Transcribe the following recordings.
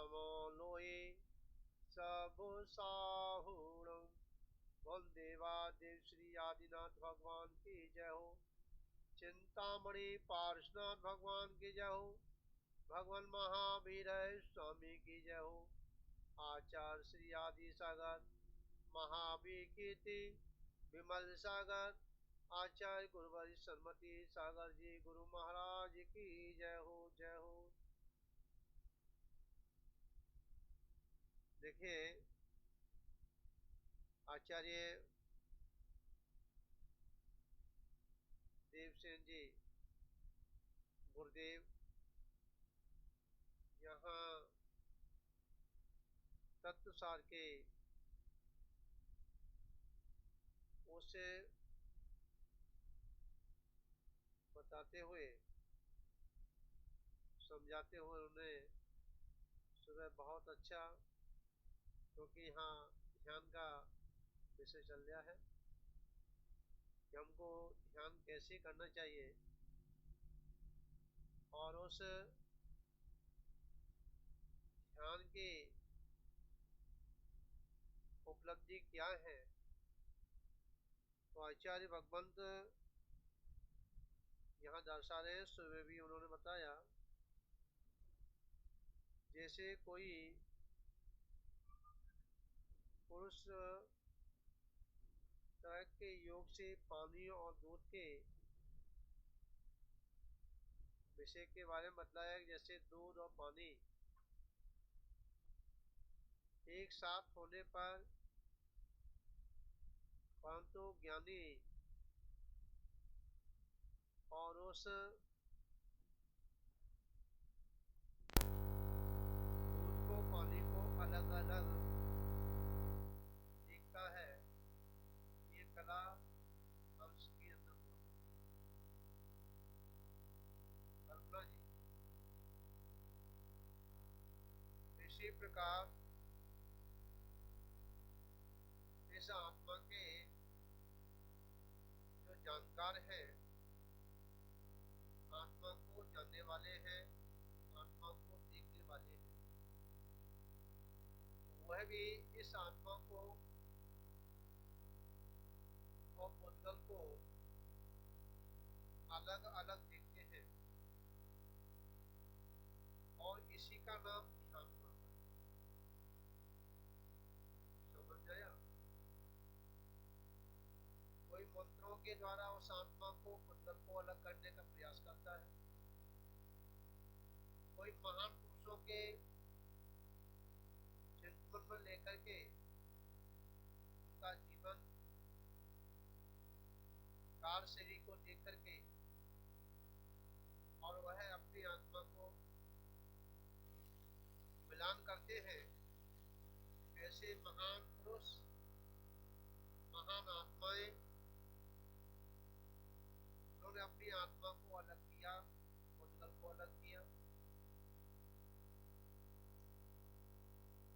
नमो लोहे सब साहुणम। बोल देवादेव श्री आदिनाथ भगवान की जय हो। चिंतामणि पार्श्वनाथ भगवान की जय हो। भगवान महावीर स्वामी की जय हो। आचार्य श्री आदि सागर महावीर कीर्ति विमल सागर आचार्य गुरुवर सरमती सागर जी गुरु महाराज की जय हो जय हो। देखिए आचार्य देवसेन जी गुरुदेव यहाँ तत्वसार के उसे बताते हुए समझाते हुए उन्हें सुबह बहुत अच्छा, क्योंकि यहाँ ध्यान का विषय चल रहा है कि हमको ध्यान कैसे करना चाहिए और उस ध्यान की उपलब्धि क्या है। तो आचार्य भगवंत यहाँ दर्शा रहे हैं। सुबह भी उन्होंने बताया जैसे कोई पुरुष तरह के योग से पानी और दूध के विषय के बारे में बताया, जैसे दूध और पानी एक साथ होने पर परंतु ज्ञानी और उस दूध को पानी को अलग अलग देखता है। ये कला अंश के अंदर हुआ कल्पना जी। इसी प्रकार इस आत्मा के जो जानकार है, आत्मा को जानने वाले हैं, आत्मा को देखने वाले हैं, वह भी इस आत्मा को और पुद्गल को अलग अलग देखते हैं और इसी का नाम ध्यान होता है। समझ गया? कोई मंत्रों के द्वारा उस आत्मा को पुद्गल को अलग करने का प्रयास करता है, कोई महान पुरुषों के चिंतन में लेकर के उनका जीवन काल शरीर को देख करके और वह अपनी आत्मा को मिलान करते हैं। ऐसे महान पुरुष महान आत्माएं उन्होंने अपनी आत्मा को अलग किया, पुद्गल को अलग किया।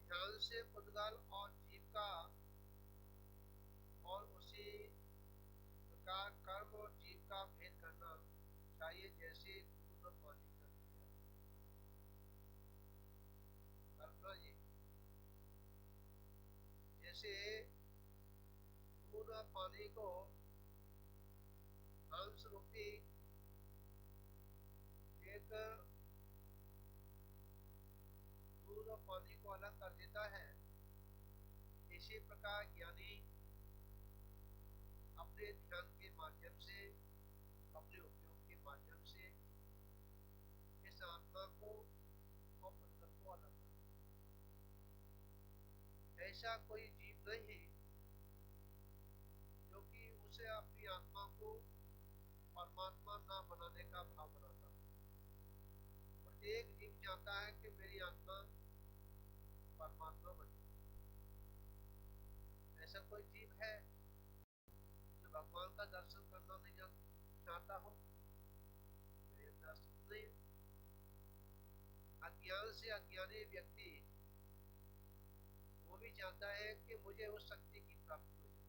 ध्यान से पुद्गल और जीव का और उसी प्रकार कर्म और जीव का भेद करना चाहिए, जैसे दूध और पानी का किया। कल्पना जी, जैसे दूध और पानी को अंश रूपी एक दूध और पानी को अलग कर देता है, इसी प्रकार ज्ञानी अपने ध्यान के माध्यम से, अपने उपयोग के माध्यम से इस आत्मा को और पुद्गल को अलग कर। ऐसा कोई जीव नहीं जो कि उसे अपनी आत्मा को परमात्मा ना बनाने का भाव बनाता। प्रत्येक जीव चाहता है कि मेरी आत्मा परमात्मा बने। ऐसा कोई जीव है जो भगवान का दर्शन करना नहीं चाहता हो? मेरे अंदर नहीं। अज्ञान से अज्ञानी व्यक्ति वो भी चाहता है कि मुझे उस शक्ति की प्राप्ति हो जाए,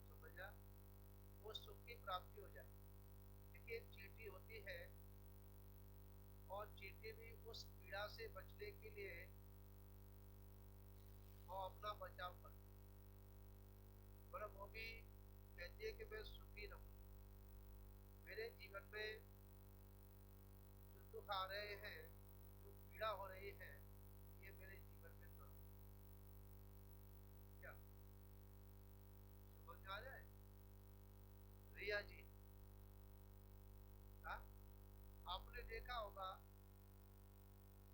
समझा, वो सुख की प्राप्ति हो जाए। देखिए चींटी होती है और चींटी भी उस पीड़ा पीड़ा से बचने के लिए वो अपना बचाव करते, मतलब वो भी कहती है कि मैं सुखी रहूं, मेरे जीवन में जो दुख आ रहे हैं, जो पीड़ा हो रही है, ये मेरे जीवन में ना हो। क्या समझ आ जाए? रिया जी, हाँ, आपने देखा होगा,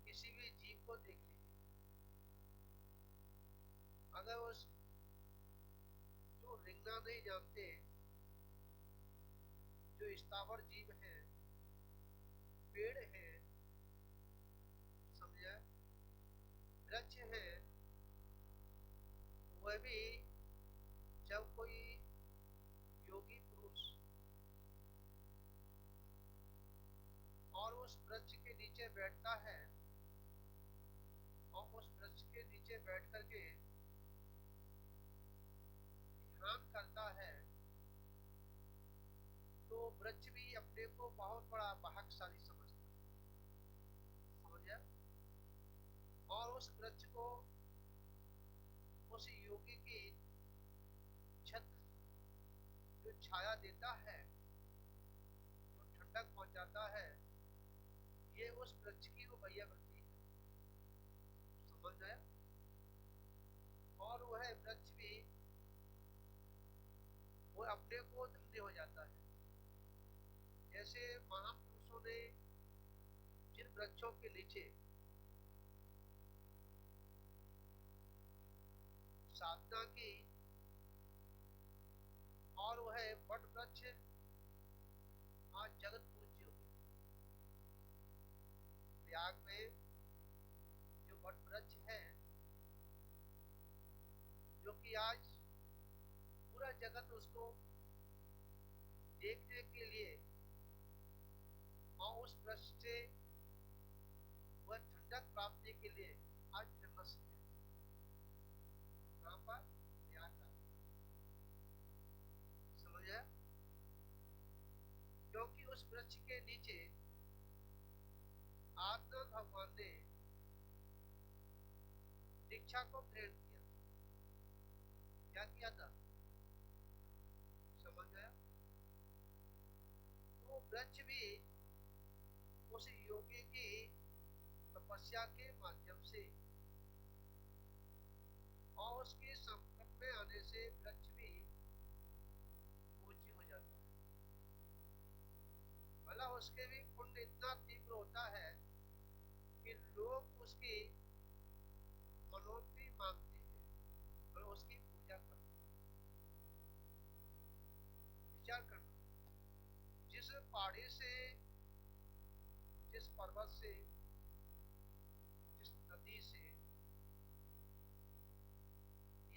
किसी भी जीव को देख लीजिए, अगर उस जो रिंगना नहीं जानते, जो स्थावर जीव हैं, पेड़ हैं, समझे, वृक्ष हैं, वह भी जब कोई योगी पुरुष और उस वृक्ष के नीचे बैठता है और उस वृक्ष के नीचे बैठ करके ध्यान करता है, तो वृक्ष भी अपने को बहुत बड़ा भाग्यशाली समझता है, समझे, और उस वृक्ष को उस योगी की छत्र जो छाया देता है, जो ठंडक पहुंचाता है, ये उस वृक्ष की वो भैया बनती है, समझ गया। और वह वृक्ष भी वो अपने को धन्य हो जाता है। जैसे महापुरुषों ने जिन वृक्षों के नीचे साधना की और वह वट वृक्ष आज जगत पूज्य हो गया। प्रयाग में जो वट वृक्ष है, जो कि आज पूरा जगत उसको देखने के लिए और उस वृक्ष से वह ठंडक प्राप्ति के लिए आज फेमस है। कहाँ पर? प्रयाग का, समझे, क्योंकि उस वृक्ष के नीचे आत्मा भगवान ने दीक्षा को ग्रहण किया। क्या किया था? समझ गया। तो वृक्ष भी उस योगी की तपस्या के माध्यम से और उसके संपर्क में आने से वृक्ष भी पूज्य हो जाता है। भला उसके भी पुण्य इतना तीव्र होता है कि लोग उसकी मनोती मांगते हैं और उसकी पूजा करते हैं। विचार करना, जिस पहाड़ी से, जिस पर्वत से, जिस नदी से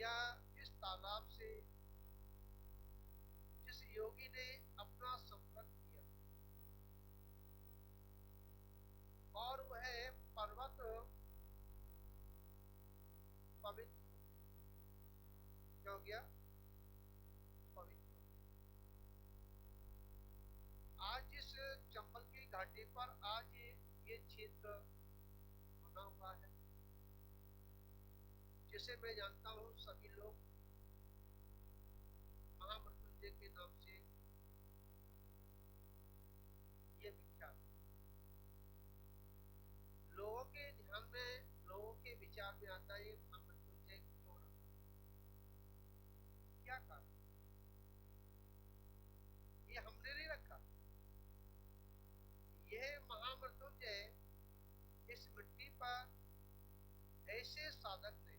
या जिस तालाब से जिस योगी ने अपना संपर्क किया और वह पर्वत पवित्र, क्या हो गया? पवित्र। आज जिस चंबल की घाटी पर आज ये क्षेत्र बना हुआ है, जिसे मैं जानता हूँ सभी लोग महामृत्युंजय के नाम से ये विख्यात, लोगों के ध्यान में, लोगों के विचार में आता है ये महामृत्युंजय क्यों रखा, क्या कारण? ये हमने नहीं रखा, यह महामृत्युंजय इस मिट्टी पर ऐसे साधक ने,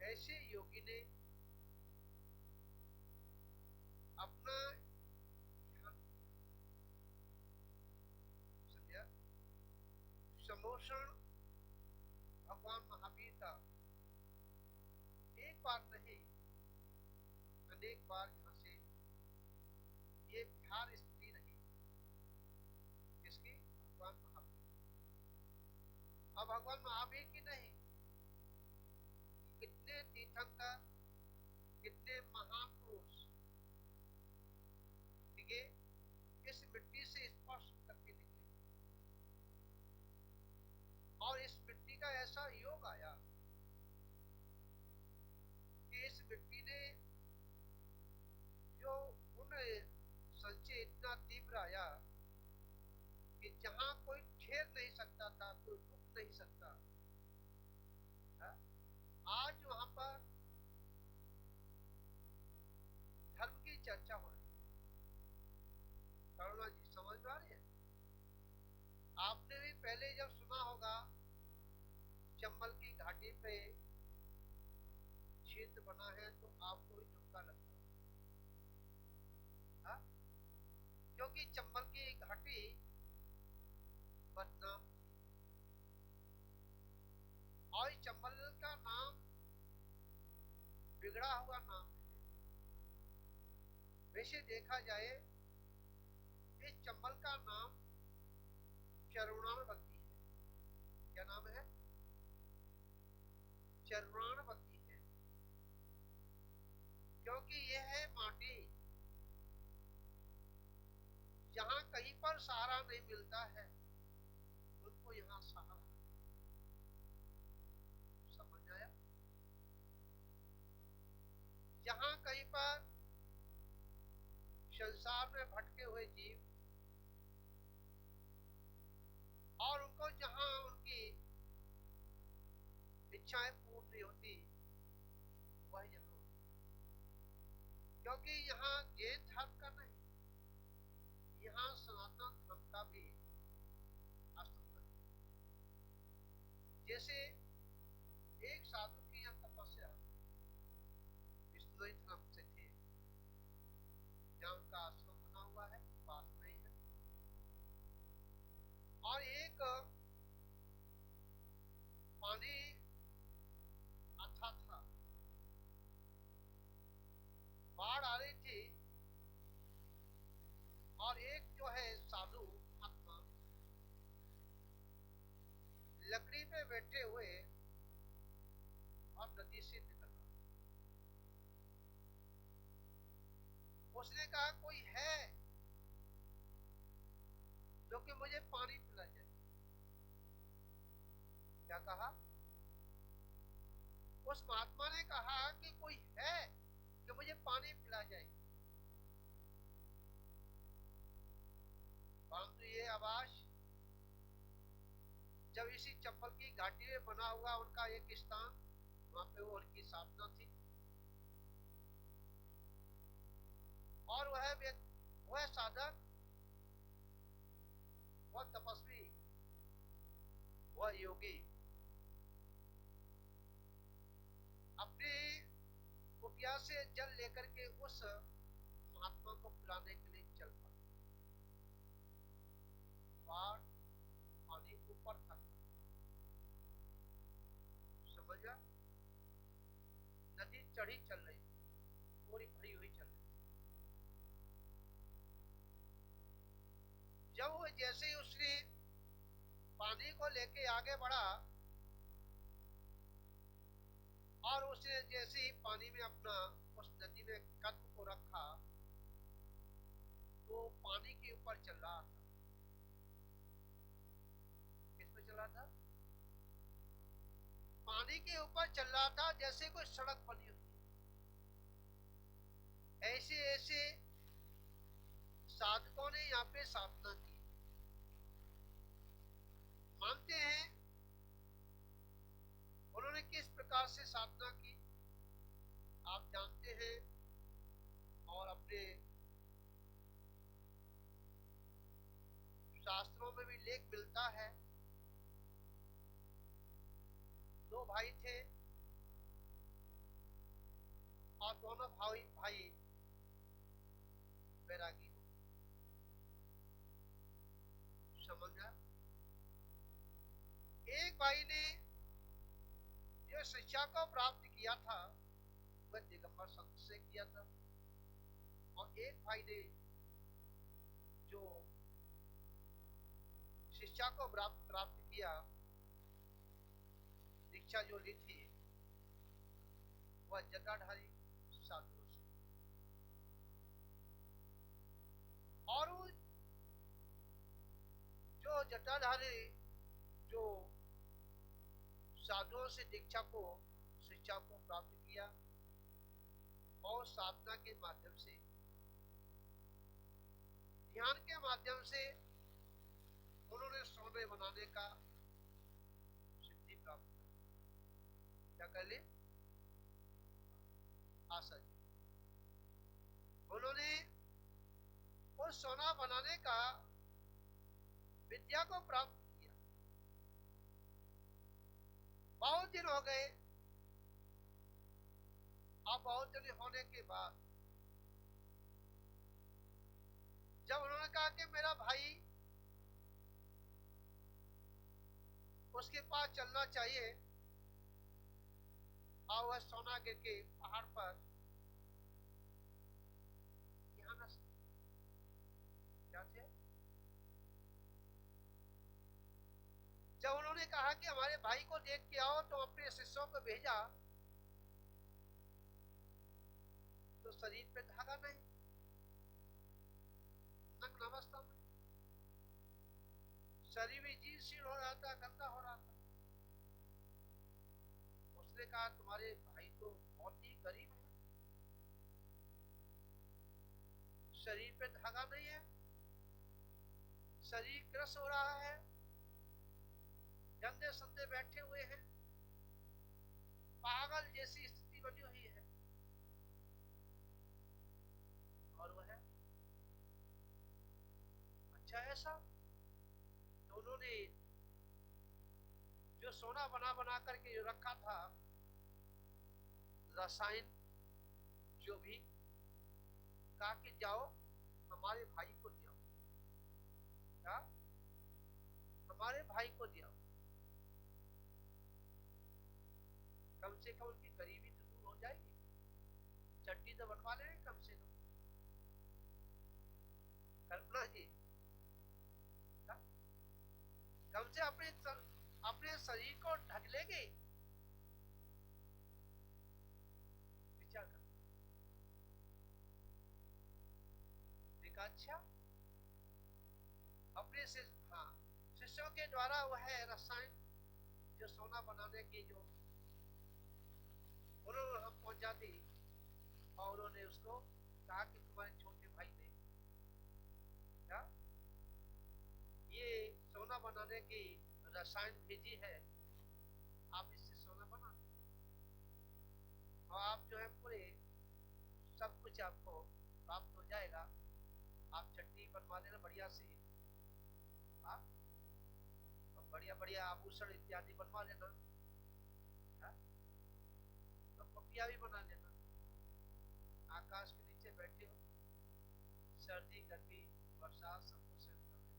ऐसे योगी ने अपना ध्यान, समझा, समोषण भगवान महावीर का एक बार नहीं अनेक बार यहाँ से ये बिहार स्थिति रही, किसकी? भगवान महावीर। अब भगवान महावीर की नहीं, कितने तीर्थंकर, कितने महापुरुष ठीक है इस मिट्टी से स्पर्श करके निकले, ऐसा योग आया कि इस मिट्टी ने जो उन संचय इतना तीव्र आया कि जहां कोई ठहर नहीं सकता था, कोई रुक नहीं सकता। आज वहां पर धर्म की चर्चा हो रही है। करुणा जी समझ में आ रही है? आपने भी पहले जब सुना होगा चंबल की घाटी पे क्षेत्र बना है तो आपको भी झुमका लगता है, क्योंकि चंबल की घाटी बदनाम थी और चंबल का नाम बिगड़ा हुआ नाम है। वैसे देखा जाए इस चंबल का नाम चरुणानवती है। क्या नाम है? चरुणानवती है, क्योंकि यह है माटी जहां कहीं पर सहारा नहीं मिलता है, उनको यहां सहारा। समझ आया? जहां कहीं पर संसार में भटके हुए जीव और उनको जहां उनकी इच्छाएं पूर्ण नहीं होती, वह जरूर, क्योंकि यहाँ जैन धर्म का नहीं, यहाँ सनातन धर्म का भी अस्तित्व है। जैसे एक साधु की यह तपस्या विष्णु धर्म से थी, जहाँ उनका आश्रम बना हुआ है, पास में ही है, और एक पानी आता था, बाढ़ आ रही थी, और एक जो है साधु महात्मा लकड़ी पे बैठे हुए और नदी से निकल रहा। उसने कहा कोई है जो कि मुझे पानी पिला जाए। क्या कहा? उस महात्मा ने कहा कि कोई है कि मुझे पानी पिला जाए। परंतु ये आवाज जब इसी चंबल की घाटी में बना हुआ उनका एक स्थान, वहां पे वो उनकी साधना थी, और वह साधक, वह तपस्वी, वह योगी अपनी कुटिया से जल लेकर के उस महात्मा को पिलाने के लिए चल पड़ा। बाढ़ पानी ऊपर था, समझा? नदी चढ़ी चल रही, पूरी भरी हुई चल रही। जब वो जैसे ही उसने पानी को लेके आगे बढ़ा और उसने जैसे ही पानी में अपना उस नदी में कदम को रखा तो पानी के ऊपर चल रहा था। किस पे चल रहा था? पानी के ऊपर चल रहा था, जैसे कोई सड़क बनी हुई। ऐसे ऐसे साधकों ने यहाँ पे साधना की। मानते हैं उन्होंने किस प्रकार से साधना की, आप जानते हैं, और अपने शास्त्रों में भी लेख मिलता है। दो भाई थे और दोनों भाई भाई बैरागी हो। समझा? एक भाई ने जो शिक्षा को प्राप्त किया था वह दिगंबर संत से किया था, और एक भाई ने जो शिक्षा को प्राप्त किया, दीक्षा जो ली थी, वह जटाधारी साधुओं से। और वो जो जटाधारी जो साधुओं से दीक्षा को शिक्षा को प्राप्त किया और साधना के माध्यम से, ध्यान के माध्यम से उन्होंने सोने बनाने का सिद्धि प्राप्त कर। क्या कर ली? आशा जी उन्होंने उस सोना बनाने का विद्या को प्राप्त किया। बहुत दिन हो गए। अब बहुत दिन होने के बाद जब उन्होंने कहा कि मेरा भाई, उसके पास चलना चाहिए, और वह सोना गिर के पहाड़ पर यहाँ क्या थे। जब उन्होंने कहा कि हमारे भाई को देख के आओ, तो अपने शिष्यों को भेजा, तो शरीर पे धागा नहीं, नग्न अवस्था में, शरीर भी जीर्ण हो रहा था, गंदा हो रहा था। उसने कहा तुम्हारे भाई तो बहुत ही गरीब है, शरीर पे धागा नहीं है, शरीर ग्रस्त हो रहा है, गंदे संदे बैठे हुए हैं, पागल जैसी स्थिति बनी हुई है। और वह है अच्छा ऐसा। तो उन्होंने जो सोना बना बना करके जो रखा था, रसायन जो भी, कहा कि जाओ हमारे भाई को दिया, क्या हमारे भाई को दिया, कम से कम उनकी गरीबी तो दूर हो जाएगी, चट्टी तो बनवा ले कम से कम। कल्पना जी, कम से अपने शरीर को ढक लेंगे। विचार कर, देखा अच्छा अपने से, हाँ, शिष्यों के द्वारा वह रसायन जो सोना बनाने की जो उन्होंने हम पहुंचा दी, और उन्होंने उसको कहा कि तुम्हारे छोटे भाई ने क्या ये सोना बनाने की रसायन भेजी है, आप इससे सोना बना दो, और आप जो है पूरे सब कुछ आपको प्राप्त हो जाएगा। आप चट्टी बनवा लेना बढ़िया से, हाँ, और बढ़िया बढ़िया आभूषण इत्यादि बनवा लेना, तो पटिया भी बना लेना। आकाश के नीचे बैठे हो, सर्दी गर्मी बरसात सबको सहन कर लेना।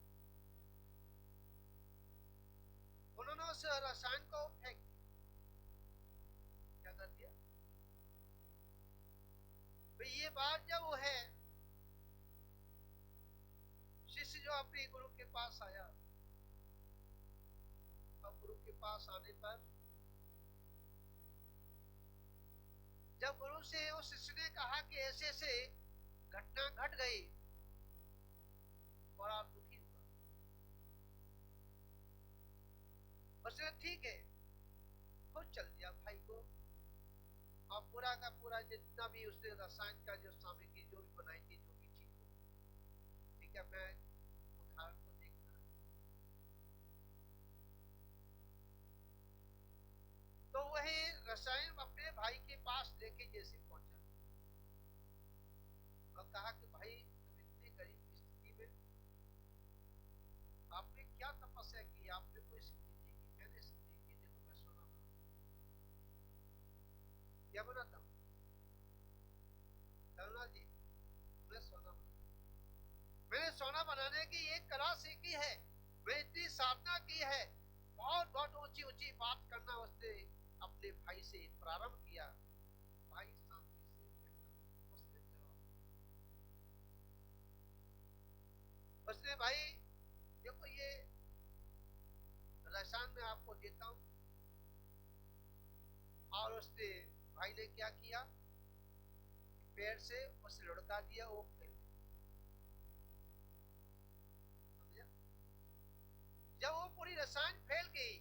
उन्होंने उस रसायन को फेंक दिया। क्या कर दिया भाई? ये बात जब वो है, शिष्य जो अपने गुरु के पास आया, अब गुरु के पास आने पर जब गुरु से उस शिष्य ने कहा कि ऐसे ऐसे घटना घट गई, बड़ा दुखी हुआ। उसने ठीक है खुद चल दिया भाई को, और पूरा का पूरा जितना भी उसने रसायन का जो सामग्री जो भी बनाई थी, जो भी चीज हो, ठीक है, मैं उदाहरण को देखना। तो वही रसायन अपने भाई के पास लेके जैसे पहुंचा, और कहा कि भाई तुम इतनी गरीब स्थिति में आपने क्या तपस्या की, आपने कोई सिद्धि देखी? मैंने सिद्धि की, देखो मैं सोना बना, क्या बनाता हूँ करुणा जी, मैं सोना बना, मैंने सोना बनाने की एक कला सीखी है, मैं इतनी साधना की है, बहुत बहुत ऊंची ऊंची बात करना उसने अपने भाई से प्रारंभ किया। भाई शांति से बैठा, उसने जवाब, उसने भाई देखो ये रसायन मैं आपको देता हूँ। और उसने भाई ने क्या किया, पेड़ से उसे लुढ़का दिया, वो फेल गया। जब वो पूरी रसायन फैल गई,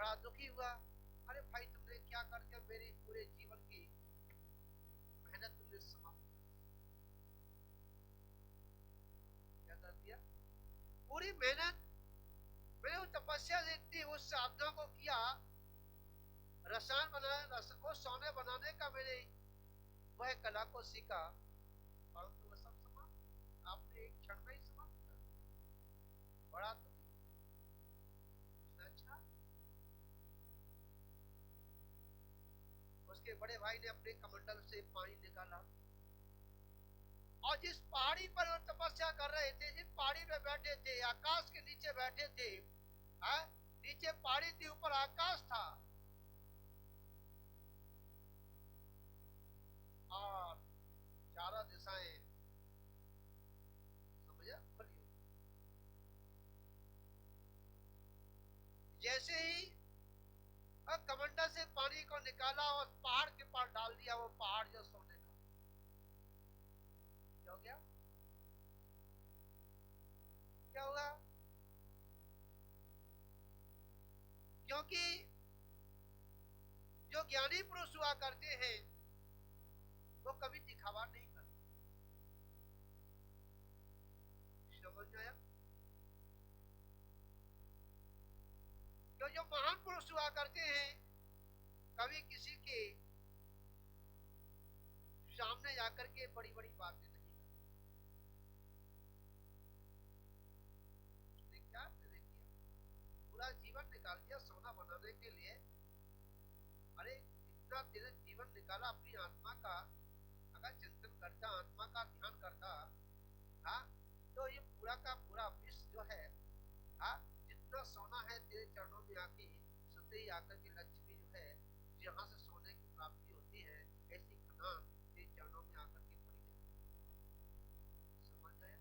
बड़ा दुखी हुआ। अरे भाई तुमने क्या कर दिया, मेरी पूरे जीवन की मेहनत तुमने समाप्त क्या कर दिया। पूरी मेहनत मैंने उस तपस्या से इतनी उस साधना को किया, रसायन बनाया, वो सोने बनाने का मैंने वह कला को सीखा, परंतु वह सब समाप्त आपने एक क्षण में ही समाप्त कर दिया। बड़ा दुखी। अच्छा, उसके बड़े भाई ने अपने कमंडल से पानी निकाला और जिस पहाड़ी पर वो तपस्या कर रहे थे, जिस पहाड़ी पे बैठे थे, आकाश के नीचे बैठे थे, नीचे पहाड़ी थी, ऊपर आकाश था, और चारों दिशाएं समझा खुली हुई। जैसे ही कमंडल से पानी को निकाला और पहाड़ के पास डाल दिया, वो पहाड़ जो सोने का क्या हो गया, क्या होगा, क्योंकि जो ज्ञानी पुरुष हुआ करते हैं वो कभी दिखावा नहीं करते। समझ आया। जो महान पुरुष हुआ करते हैं कभी किसी के सामने जाकर के बड़ी बड़ी बातें नहीं करते। उसने क्या किया, पूरा जीवन निकाल दिया सोना बनाने के लिए। अरे इतना तेरे जीवन निकाला अपनी आत्मा का, अगर चिंतन करता, आत्मा का ध्यान करता, हाँ, तो ये पूरा का पूरा विश्व जो है, हाँ, जितना सोना है तेरे चरणों में आके सुनते ही आकर के लक्ष्मी जो है, जहाँ से सोने की प्राप्ति होती है, ऐसी खदान तेरे चरणों में आकर के पड़ी जाती। समझ गया।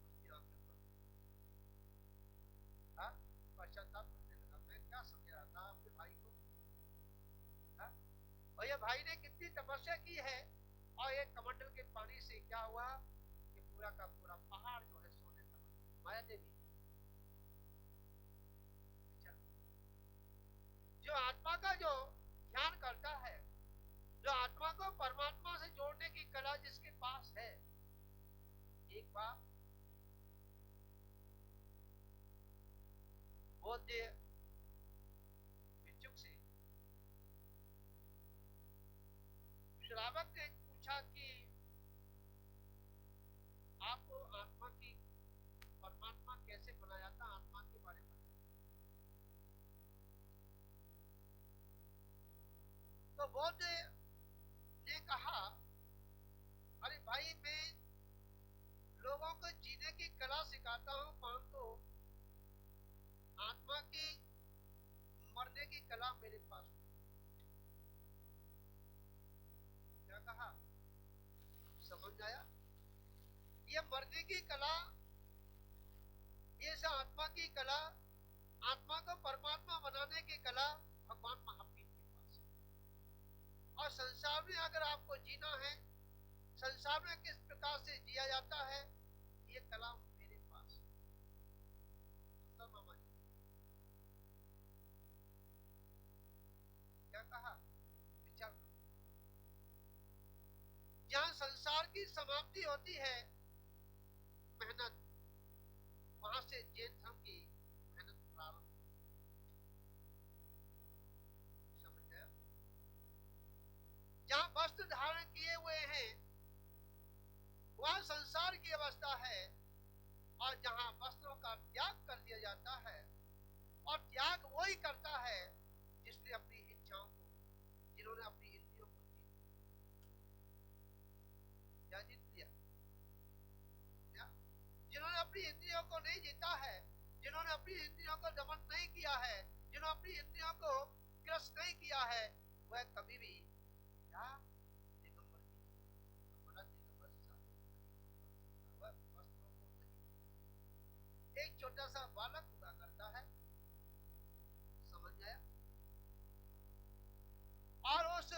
उसकी आंखें खुल गई। हाँ, पश्चाताप करने लगा, मैं क्या समझ रहा था अपने भाई को। हाँ, और ये भाई ने कितनी तपस्या की है, और एक कमंडल के पानी से क्या हुआ कि पूरा का पूरा पहाड़ जो है सोने का बन गया। माया देवी, जो आत्मा का जो ध्यान करता है, जो आत्मा को परमात्मा से जोड़ने की कला जिसके पास है, एक बार बोलते भिक्षुक से श्रावक ने पूछा कि आपको आत्मा की परमात्मा कैसे बनाया था, आत्मा के बारे में। तो बौद्ध ने कहा, अरे भाई मैं लोगों को जीने की कला सिखाता हूँ, परंतु आत्मा की मरने की कला मेरे पास नहीं। क्या कहा, समझ आया। ये मरने की कला, ये आत्मा की कला, आत्मा को परमात्मा बनाने की कला भगवान महावीर के पास है। और संसार में अगर आपको जीना है, संसार में किस प्रकार से जिया जाता है, ये कला मेरे पास है। सुंदर मामा जी क्या कहा, विचार करो। जहां संसार की समाप्ति होती है मेहनत, वहां से जैन धर्म की मेहनत प्रारंभ। समझ गया। जहां वस्त्र धारण किए हुए हैं वह संसार की अवस्था है, और जहां वस्त्रों का त्याग कर दिया जाता है, और त्याग वो ही करता है जिसने अपनी इच्छाओं को, जिन्होंने अपनी इंद्रियों को क्या जीत लिया, जिन्होंने अपनी इंद्रियों को नहीं जीता है, जिन्होंने अपनी इंद्रियों को दमन नहीं किया है, जिन्होंने अपनी इंद्रियों को ग्रस्त नहीं किया है, वह कभी भी क्या दिगंबर की अपना दिगंबर वह वस्त्रों को नहीं। एक छोटा सा बालक हुआ करता है, समझ गया, और उस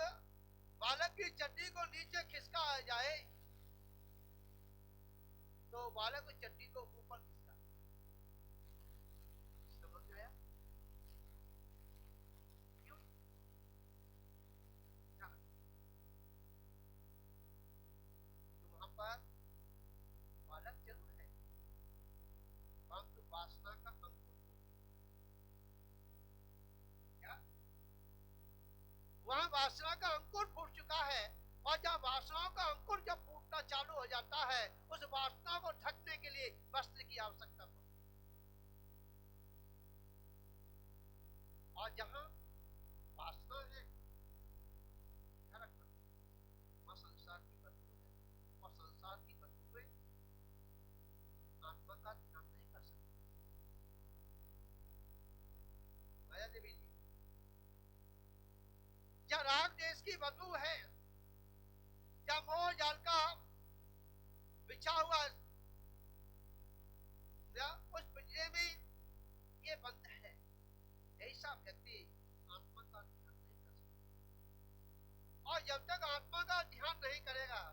बालक की चड्डी को नीचे खिसका आ जाए तो बालक उस चड्डी को ऊपर खिसका, वासना का अंकुर फूट चुका है, और जब वासनाओं का अंकुर जब फूटना चालू हो जाता है, उस वासना को ढकने के लिए वस्त्र की आवश्यकता पड़ती है। और जहां वासना है, वहां संसार की बदबू है, और संसार की बदबू में आत्मा का ध्यान नहीं कर सकते। माया देवी जी, क्या राग देश की बदबू है, क्या मोह जाल का बिछा हुआ या उस पिंजरे में ये बंद है, ऐसा व्यक्ति आत्मा का ध्यान नहीं कर सकता। और जब तक आत्मा का ध्यान नहीं करेगा,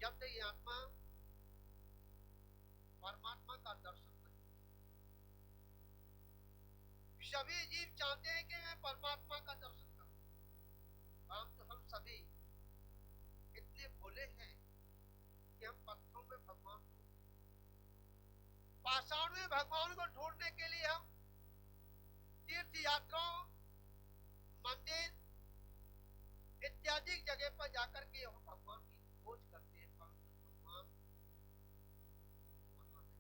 जब तक ये आत्मा परमात्मा का दर्शन नहीं। सभी जीव चाहते हैं कि मैं परमात्मा का दर्शन करूं, परंतु हम सभी इतने भोले हैं कि हम पत्थरों में भगवान को, पाषाण में भगवान को ढूंढने के लिए हम तीर्थ यात्राओं, मंदिर इत्यादि जगह पर जाकर के हम भगवान की खोज करते हैं, परंतु भगवान वहां नहीं।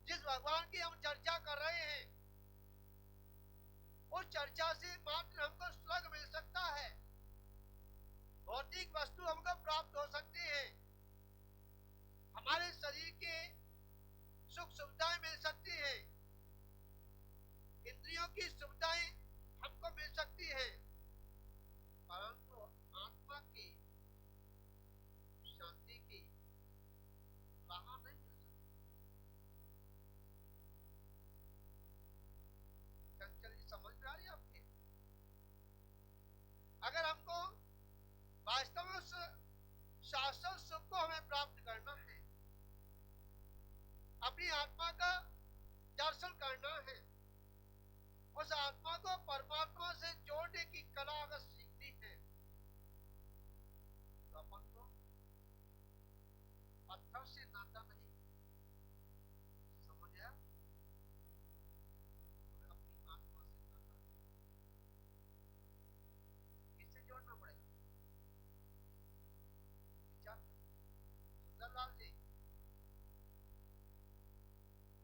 जिस भगवान की हम चर्चा कर रहे हैं, उस चर्चा से मात्र हमको स्वर्ग मिल सकता है, भौतिक वस्तु हमको प्राप्त हो सकती है, हमारे शरीर के सुख सुविधाएं मिल सकती हैं, इंद्रियों की सुविधाएं हमको मिल सकती हैं, परंतु आत्मा की शांति की राह नहीं मिल सकती। चंचल समझ में आ रही है आपके? अगर हमको वास्तव में उस शाश्वत सुख को हमें प्राप्त करना है, अपनी आत्मा का दर्शन करना है, उस आत्मा को परमात्मा से जोड़ने की कला अगर सीखनी है, तो अपन को पत्थर से नाता नहीं, समझ आया? हमें अपनी आत्मा से नाता, किससे जोड़ना पड़ेगा? विचार करें सुंदरलाल जी।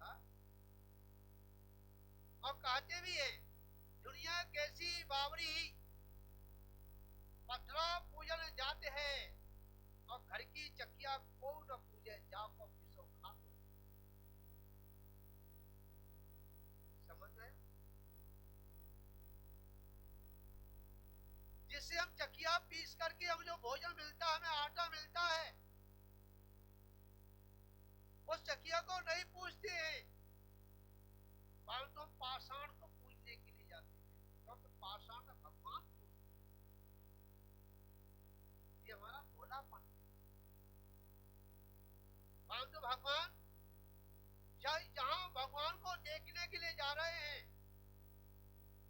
हाँ? और कहते भी है, दुनिया कैसी बावरी, पत्थरा पूजन जाते हैं, और घर की चकिया को न पूजे, जाको पिसो खाको। समझ गए? जिससे हम चकिया पीस करके हम जो भोजन मिलता है, हमें आटा मिलता है, उस चकिया को नहीं पूजते हैं, परंतु हम पाषाण को पूजने के लिए जाते हैं, क्योंकि पाषाण का भगवान पूजते हैं। ये हमारा भोलापन है। परंतु भगवान, जहां भगवान को देखने के लिए जा रहे हैं,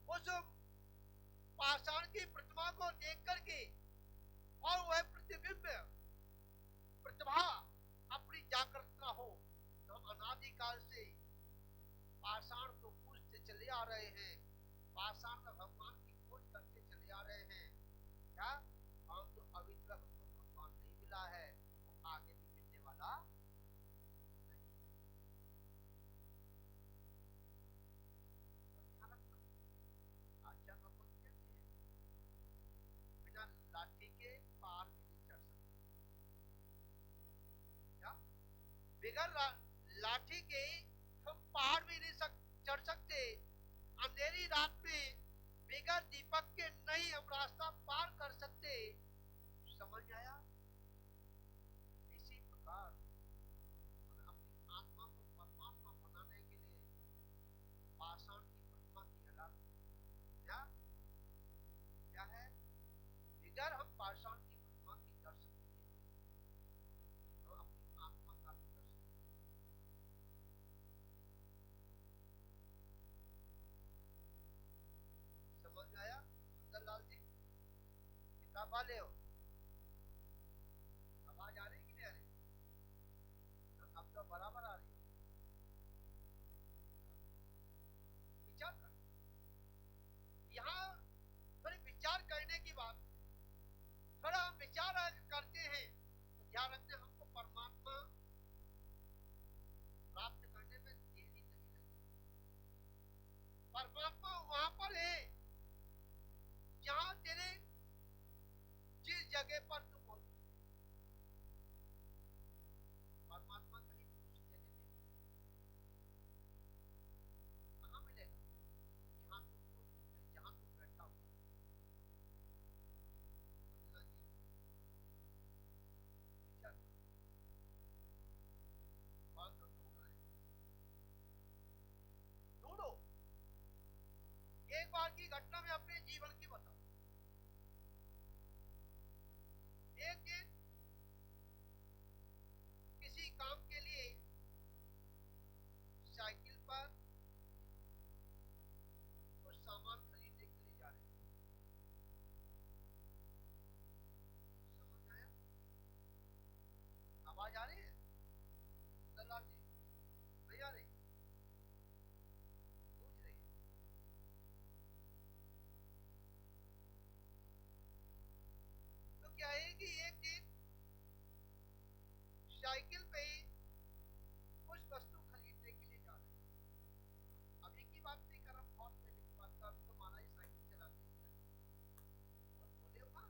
उस पाषाण की प्रतिमा को देख करके और वह प्रतिबिंब प्रतिभा अपनी जागृत न हो, तो हम अनादिकाल से पाषाण को पूजते चले आ रहे हैं, पाषाण में भगवान की खोज करते चले आ रहे हैं। क्या हम तो अभी तक हमको भगवान नहीं मिला है, वो आगे भी मिलने वाला नहीं। ध्यान रखना, आचार्य भगवान कहते हैं, बिना लाठी के पार भी नहीं चढ़ सकते। क्या बिगर लाठी के हम पहाड़ भी नहीं चढ़ सकते, अंधेरी रात में बिगर दीपक के नहीं हम रास्ता पार कर सकते। समझ आया? इसी प्रकार हमें अपनी आत्मा को परमात्मा बनाने के लिए पाषाण की प्रतिमा की अलग क्या क्या है, बिगर हम पाषाण की प्रतिमा की दर्शन किए तो अपनी आत्मा का भी दर्शन। जीवन की बताओ। एक दिन किसी काम के लिए साइकिल पर कुछ सामान खरीदने के लिए जा रहे थे। समझ आया? आवाज आ रही है दलाल जी? नहीं आ रही? पूछ रही है। तो क्या है कि एक दिन साइकिल पे ही कुछ वस्तु खरीदने के लिए जा रहे हैं। अभी की बात नहीं कर रहा, बहुत पहले की बात कर रहा। अभी तो महाराज साइकिल चलाते हैं और बोले हो ना,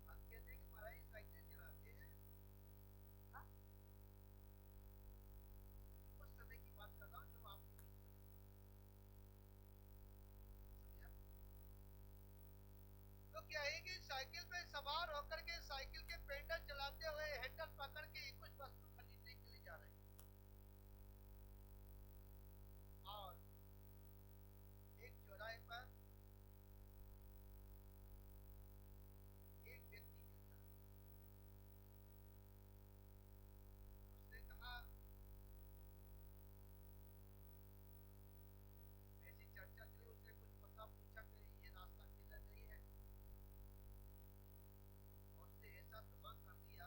हम कहते हैं कि महाराज साइकिल चलाते हैं। हाँ? उस समय की बात कर रहा हूँ जब आपके बीच में समझा। तो क्या है कि साइकिल पे सवार होकर के साइकिल के पेडल चलाते हुए हैंडल पकड़ के कुछ वस्तु खरीदने के लिए जा रहे हैं। और एक चौराहे पर एक व्यक्ति मिलता है। उसने कहा, ऐसी चर्चा चली, उसने कुछ पता पूछा कि ये रास्ता किधर नहीं है, और उसने ऐसा दिमाग कर दिया।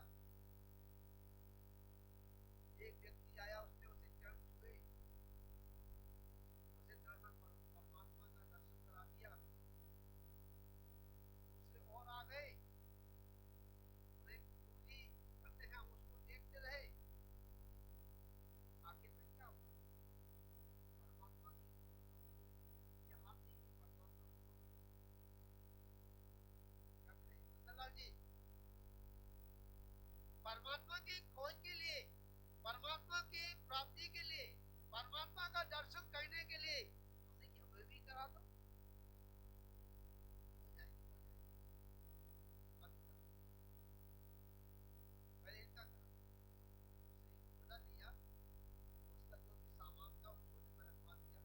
एक व्यक्ति आया, उसने उसे चरण छुए, उसे दर्शन परमात्मा का दर्शन करा दिया। दूसरे और आ गए, और एक गुरु जी कहते हैं उसको देखते रहे। आखिर में क्या हुआ? परमात्मा की खोज यहाँ से ही परमात्मा को मिले। क्या करें नंदलाल जी? परमात्मा की खोज के लिए, परमात्मा की प्राप्ति के लिए, परमात्मा का दर्शन करने के लिए हमने कि हमें भी करा दो। हो जाएगी, हो जाएगी। मत करो, पहले इनका करो। उसने एक झोला लिया, उसका जो भी सामान था उस झोले में रखवा दिया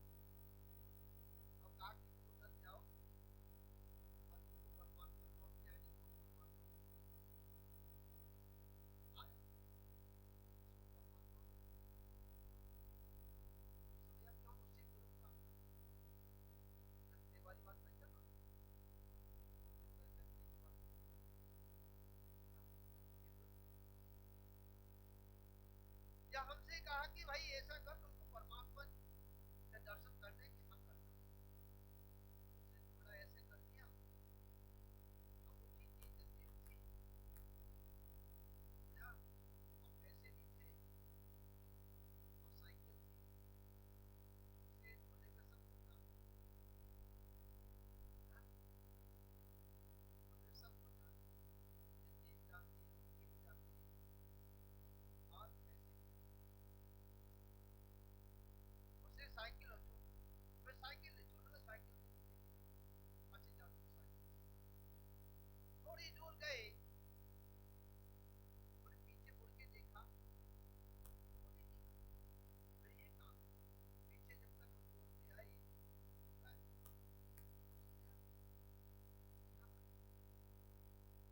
और कहा कि तुम उधर जाओ और तुमको परमात्मा लौट के आएंगे, तुम परमात्मा को आया, उसको परमात्मा को समझा। क्यों? उससे जुड़ूं का रखने वाली बात नहीं करना। या हमसे कहा कि भाई ऐसा कर, तुमको परमात्मा के दर्शन करने के हम करना। उसने थोड़ा ऐसे कर दिया, अंगूठी थी, जंजीर थी, या और पैसे भी थे और साइकिल थी। उसके झोले में सब कुछ डाल दिया। हाँ? उसने सब कुछ डाल दिया, जंजीर डाल दी, अंगूठी भी डाल दी और पैसे भी डाल दिए। उसने साइकिल और छोड़ दी। मैं साइकिल ले छोड़ दूंगा, साइकिल से नीचे। अच्छा जाओ तुम साइकिल से। थोड़ी दूर गए, थोड़ी पीछे मुड़ के देखा, वो नहीं दिखा। फिर ये काम पीछे जब तक हम दौड़ते आए तो गायब। समझा? क्या बात?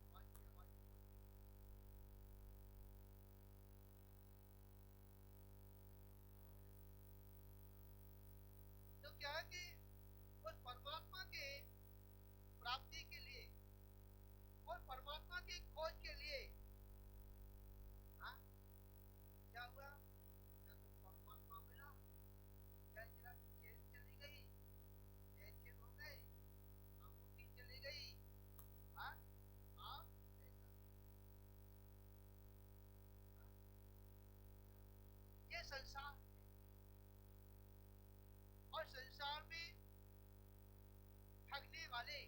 आवाज की आवाज नहीं होती। तो क्या है कि उस परमात्मा के प्राप्ति के लिए और परमात्मा की खोज के लिए, हाँ, क्या हुआ? या तो परमात्मा मिला, या जरा चेन चली गई, चेन हो गए, अंगूठी चली गई, हाँ, आप ऐसा, हाँ, ये संसार है। और संसार में ठगने वाले,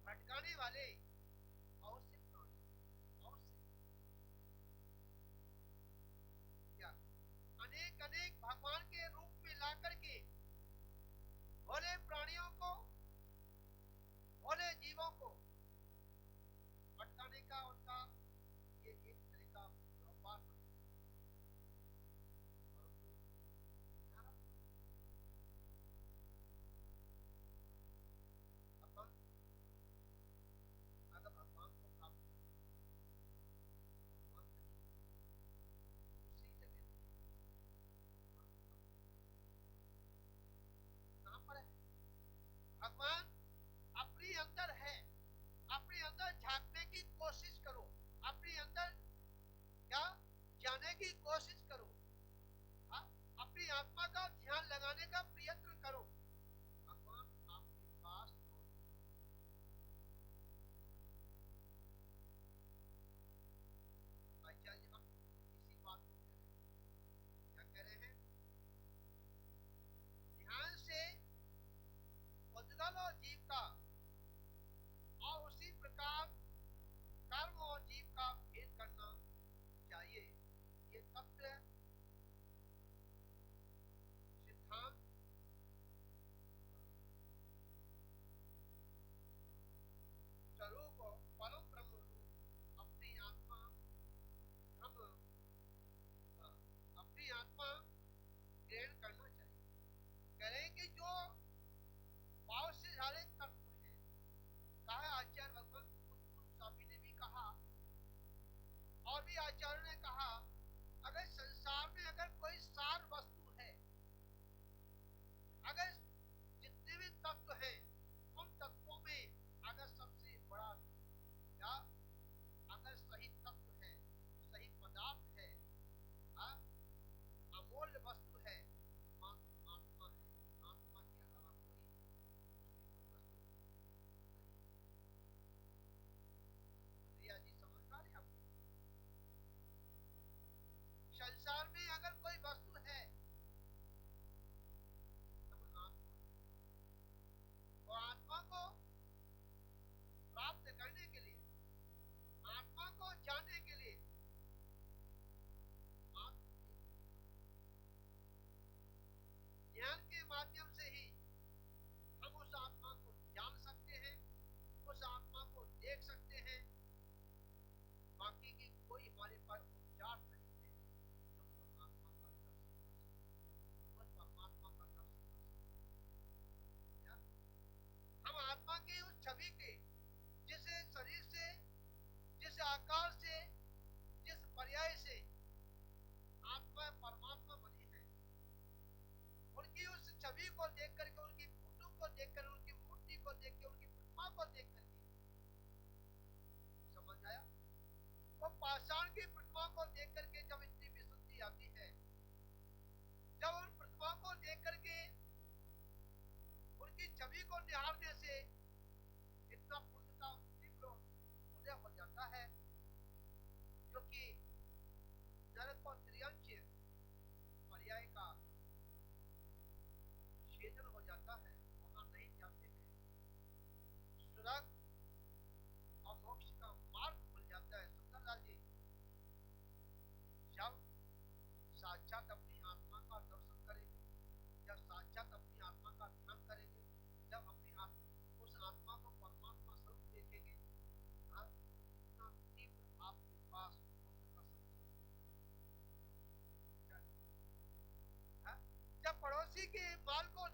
भटकाने वाले बहुत से प्राणी, बहुत से, क्या, अनेक अनेक भगवान के रूप में ला करके भोले प्राणियों को, भोले जीवों को भटकाने का उनका ये एक तरह का व्यापार बन गया। और उनको किनारा, आकार से, जिस पर्याय से आत्मा परमात्मा बनी है, उनकी उस छवि को देख करके, उनकी फोटो को देख कर, उनकी मूर्ति को देख के, उनकी प्रतिमा को देख करके, समझ आया? वो पाषाण की प्रतिमा को देख करके जब इतनी विशुद्धि आती है, जब उन प्रतिमा को देख करके उनकी छवि को निहारने से इतना पुण्य का तीव्र उदय हो जाता है, जो कि नरक और त्रियंश पर्याय का छेदन हो जाता है, वहां नहीं जाते हैं, स्वर्ग और मोक्ष का मार्ग खुल जाता है। सुंदरलाल जी, जब साक्षात अपनी आत्मा का दर्शन करेंगे, जब साक्षात अपनी आत्मा का ध्यान करेंगे, जब अपनी उस आत्मा को परमात्मा स्वरूप देखेंगे, हाँ, कितना तीव्र आपके पास पुण्य का संचय है। हाँ? जब पड़ोसी के माल को